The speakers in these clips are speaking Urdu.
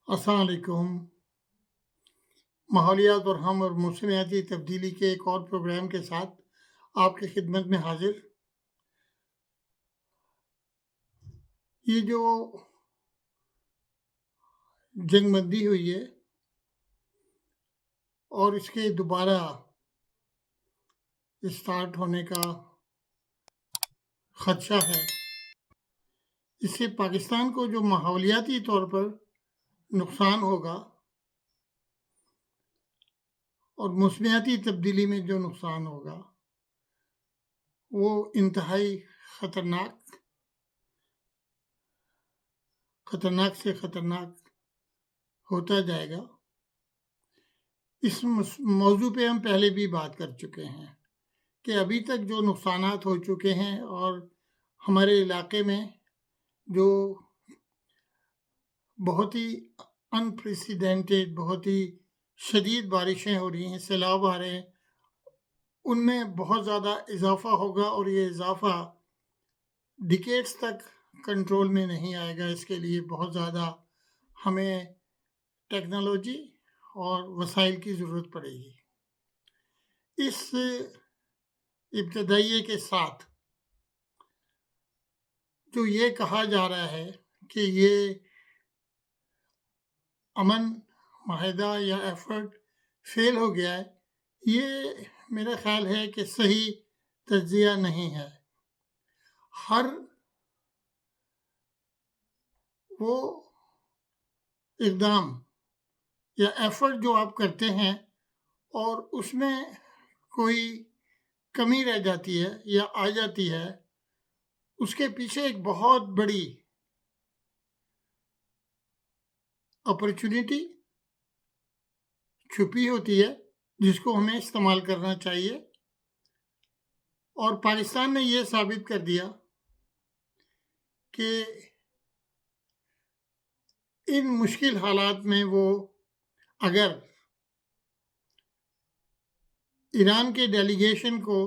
السلام علیکم۔ ماحولیات اور ہم اور موسمیاتی تبدیلی کے ایک اور پروگرام کے ساتھ آپ کی خدمت میں حاضر۔ یہ جو جنگ بندی ہوئی ہے اور اس کے دوبارہ اسٹارٹ ہونے کا خدشہ ہے، اس سے پاکستان کو جو ماحولیاتی طور پر نقصان ہوگا اور موسمیاتی تبدیلی میں جو نقصان ہوگا وہ انتہائی خطرناک سے خطرناک ہوتا جائے گا۔ اس موضوع پہ ہم پہلے بھی بات کر چکے ہیں کہ ابھی تک جو نقصانات ہو چکے ہیں اور ہمارے علاقے میں جو بہت ہی انپریسیڈنٹڈ، بہت ہی شدید بارشیں ہو رہی ہیں، سیلاب آ رہے ہیں، ان میں بہت زیادہ اضافہ ہوگا اور یہ اضافہ ڈیکیڈز تک کنٹرول میں نہیں آئے گا۔ اس کے لیے بہت زیادہ ہمیں ٹیکنالوجی اور وسائل کی ضرورت پڑے گی۔ اس ابتدائیے کے ساتھ جو یہ کہا جا رہا ہے کہ یہ امن معاہدہ یا ایفرٹ فیل ہو گیا ہے، یہ میرا خیال ہے کہ صحیح تجزیہ نہیں ہے۔ ہر وہ اقدام یا ایفرٹ جو آپ کرتے ہیں اور اس میں کوئی کمی رہ جاتی ہے یا آ جاتی ہے، اس کے پیچھے ایک بہت بڑی اپرچونٹی چھپی ہوتی ہے جس کو ہمیں استعمال کرنا چاہیے۔ اور پاکستان نے یہ ثابت کر دیا کہ ان مشکل حالات میں وہ اگر ایران کے ڈیلیگیشن کو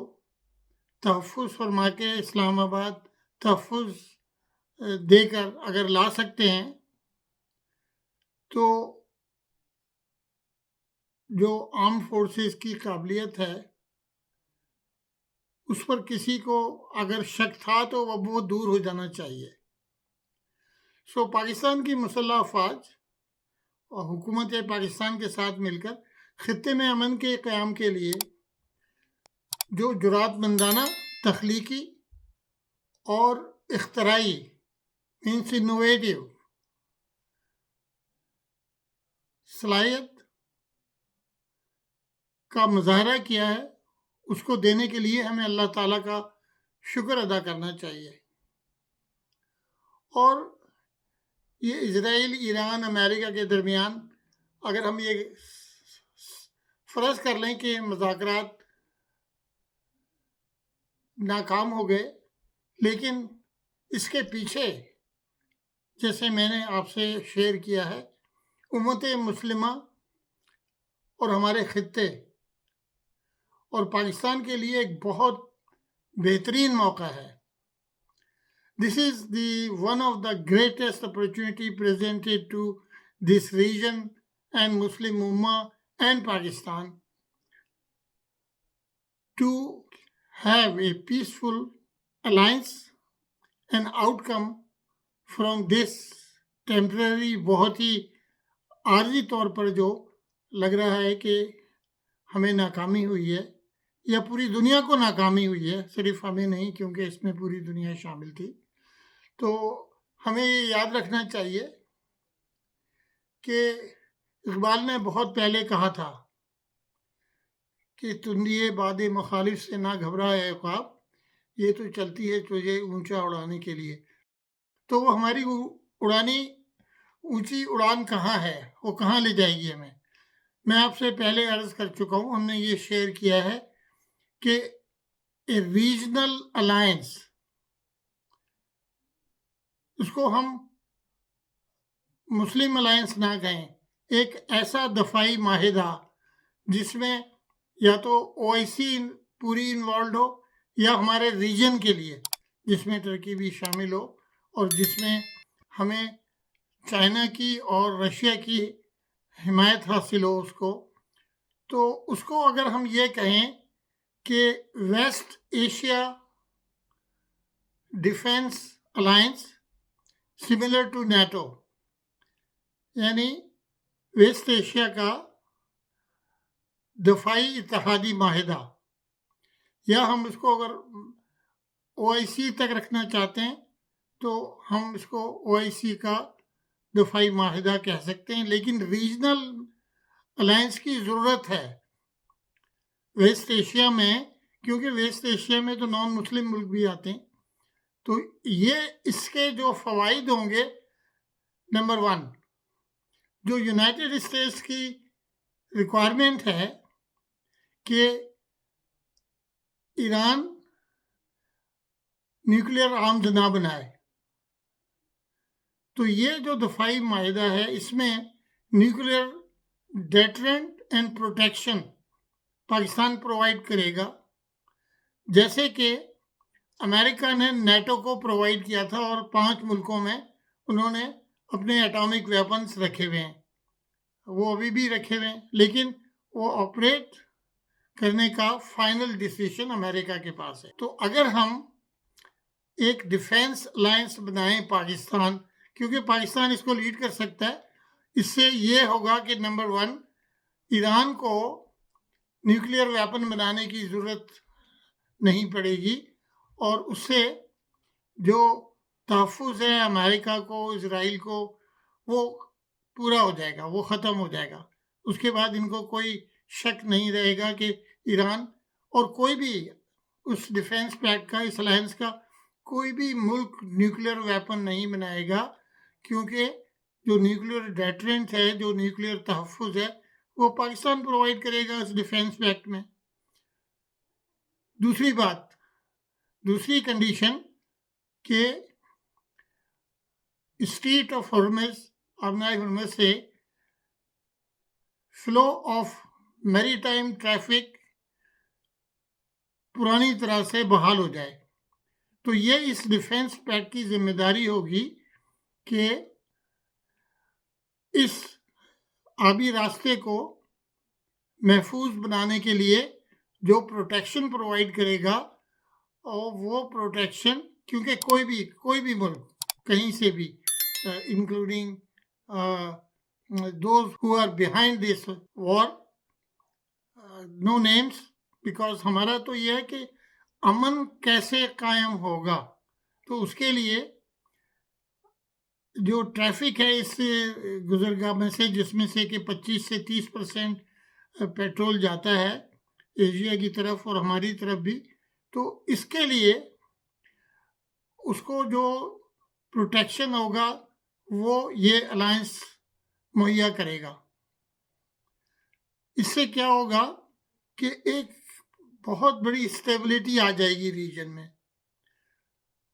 تحفظ فرما کے اسلام آباد تحفظ دے کر اگر لا سکتے ہیں تو جو آرم فورسز کی قابلیت ہے اس پر کسی کو اگر شک تھا تو وہ بہت دور ہو جانا چاہیے۔ پاکستان کی مسلح افواج اور حکومت پاکستان کے ساتھ مل کر خطے میں امن کے قیام کے لیے جو جرات مندانہ، تخلیقی اور اختراعی انوویٹیو صلاحیت کا مظاہرہ کیا ہے، اس کو دینے کے لیے ہمیں اللہ تعالیٰ کا شکر ادا کرنا چاہیے۔ اور یہ اسرائیل، ایران، امریکہ کے درمیان اگر ہم یہ فرض کر لیں کہ مذاکرات ناکام ہو گئے، لیکن اس کے پیچھے جیسے میں نے آپ سے شیئر کیا ہے، امت مسلمہ اور ہمارے خطے اور پاکستان کے لیے ایک بہت بہترین موقع ہے۔ This is one of the greatest opportunity presented to this region and Muslim Ummah and Pakistan to have a peaceful alliance and outcome from this temporary بہت ہی عارضی طور پر جو لگ رہا ہے کہ ہمیں ناکامی ہوئی ہے یا پوری دنیا کو ناکامی ہوئی ہے، صرف ہمیں نہیں کیونکہ اس میں پوری دنیا شامل تھی۔ تو ہمیں یہ یاد رکھنا چاہیے کہ اقبال نے بہت پہلے کہا تھا کہ تندیے باد مخالف سے نہ گھبرائے عقاب، یہ تو چلتی ہے تجھے اونچا اڑانے کے لیے۔ تو وہ ہماری اونچی اڑان کہاں ہے، وہ کہاں لے جائے گی ہمیں؟ میں آپ سے پہلے عرض کر چکا ہوں، ہم نے یہ شیئر کیا ہے کہ اے ریجنل الائنس، اس کو ہم مسلم الائنس نہ کہیں، ایک ایسا دفاعی معاہدہ جس میں یا تو OIC پوری انوالوڈ ہو یا ہمارے ریجن کے لیے جس میں ترکی بھی شامل ہو اور جس میں ہمیں چائنا کی اور رشیا کی حمایت حاصل ہو اس کو، تو اس کو اگر ہم یہ کہیں کہ West Asia defence alliance similar to NATO, یعنی ویسٹ ایشیا کا دفاعی اتحادی معاہدہ، یا ہم اس کو اگر او آئی سی تک رکھنا چاہتے ہیں تو ہم اس کو او آئی سی کا دفاعی معاہدہ کہہ سکتے ہیں، لیکن ریجنل الائنس کی ضرورت ہے ویسٹ ایشیا میں، کیونکہ ویسٹ ایشیا میں تو نان مسلم ملک بھی آتے ہیں. تو یہ اس کے جو فوائد ہوں گے، نمبر 1 جو یونائٹڈ اسٹیٹس کی ریکوائرمنٹ ہے کہ ایران نیوکلیر آرمز نہ بنائے، تو یہ جو دفاعی معاہدہ ہے اس میں nuclear deterrent and protection Pakistan provide کرے گا، جیسے کہ امریکہ نے نیٹو کو پرووائڈ کیا تھا اور 5 ملکوں میں انہوں نے اپنے ایٹامک ویپنز رکھے ہوئے ہیں، وہ ابھی بھی رکھے ہوئے ہیں، لیکن وہ آپریٹ کرنے کا فائنل ڈیسیشن امریکہ کے پاس ہے. تو اگر ہم ایک ڈیفینس الائنس بنائیں پاکستان، کیونکہ پاکستان اس کو لیڈ کر سکتا ہے، اس سے یہ ہوگا کہ نمبر 1 ایران کو نیوکلیر ویپن بنانے کی ضرورت نہیں پڑے گی، اور اس سے جو تحفظ ہے امریکہ کو، اسرائیل کو، وہ پورا ہو جائے گا، وہ ختم ہو جائے گا. اس کے بعد ان کو کوئی شک نہیں رہے گا کہ ایران اور کوئی بھی اس ڈیفینس پیکٹ کا، اس الائنس کا کوئی بھی ملک نیوکلیر ویپن نہیں بنائے گا، کیونکہ جو نیوکلیر ڈیٹرنٹ ہے، جو نیوکلیر تحفظ ہے، وہ پاکستان پرووائڈ کرے گا اس ڈیفینس پیکٹ میں. دوسری کنڈیشن کہ اسٹریٹ آف ہرمز، آبنائے ہرمز سے فلو آف میری ٹائم ٹریفک پرانی طرح سے بحال ہو جائے. تو یہ اس ڈیفینس پیکٹ کی ذمہ داری ہوگی کہ اس آبی راستے کو محفوظ بنانے کے لیے جو پروٹیکشن پرووائڈ کرے گا، اور وہ پروٹیکشن، کیونکہ کوئی بھی ملک کہیں سے بھی including those who are behind this war, no names, because ہمارا تو یہ ہے کہ امن کیسے قائم ہوگا. تو اس کے لیے جو ٹریفک ہے اس گزرگاہ میں سے، جس میں سے کہ 25 سے 30% پیٹرول جاتا ہے ایشیا کی طرف اور ہماری طرف بھی، تو اس کے لیے اس کو جو پروٹیکشن ہوگا وہ یہ الائنس مہیا کرے گا. اس سے کیا ہوگا کہ ایک بہت بڑی اسٹیبلٹی آ جائے گی ریجن میں،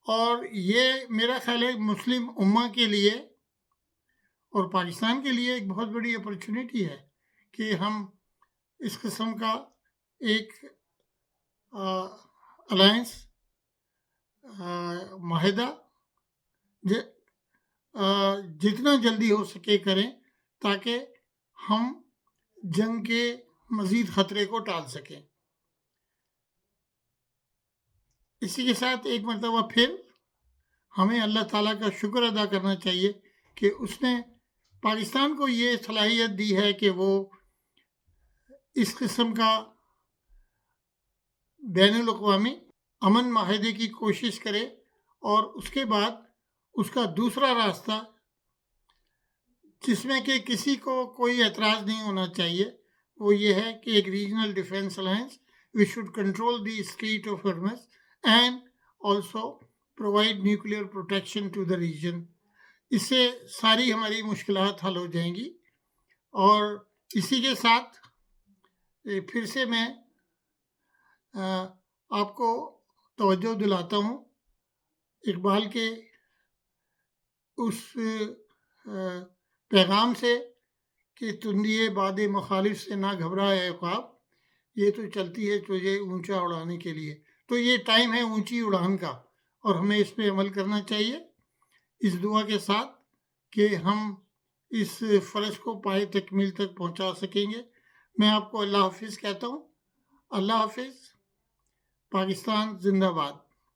اور یہ میرا خیال ہے مسلم امہ کے لیے اور پاکستان کے لیے ایک بہت بڑی اپرچونٹی ہے کہ ہم اس قسم کا ایک الائنس، معاہدہ جتنا جلدی ہو سکے کریں، تاکہ ہم جنگ کے مزید خطرے کو ٹال سکیں. اسی کے ساتھ ایک مرتبہ پھر ہمیں اللہ تعالیٰ کا شکر ادا کرنا چاہیے کہ اس نے پاکستان کو یہ صلاحیت دی ہے کہ وہ اس قسم کا بین الاقوامی امن معاہدے کی کوشش کرے، اور اس کے بعد اس کا دوسرا راستہ، جس میں کہ کسی کو کوئی اعتراض نہیں ہونا چاہیے، وہ یہ ہے کہ ایک regional defence alliance, we should control the strait of Hormuz and also provide nuclear protection to the region. اس سے ساری ہماری مشکلات حل ہو جائیں گی. اور اسی کے ساتھ پھر سے میں آپ کو توجہ دلاتا ہوں اقبال کے اس پیغام سے کہ تندیے باد مخالف سے نہ گھبرائے عقاب، یہ تو چلتی ہے تجھے اونچا اڑانے کے لیے. تو یہ ٹائم ہے اونچی اڑان کا، اور ہمیں اس پہ عمل کرنا چاہیے. اس دعا کے ساتھ کہ ہم اس فرض کو پائے تکمیل تک پہنچا سکیں گے. میں آپ کو اللہ حافظ کہتا ہوں. اللہ حافظ. پاکستان زندہ باد.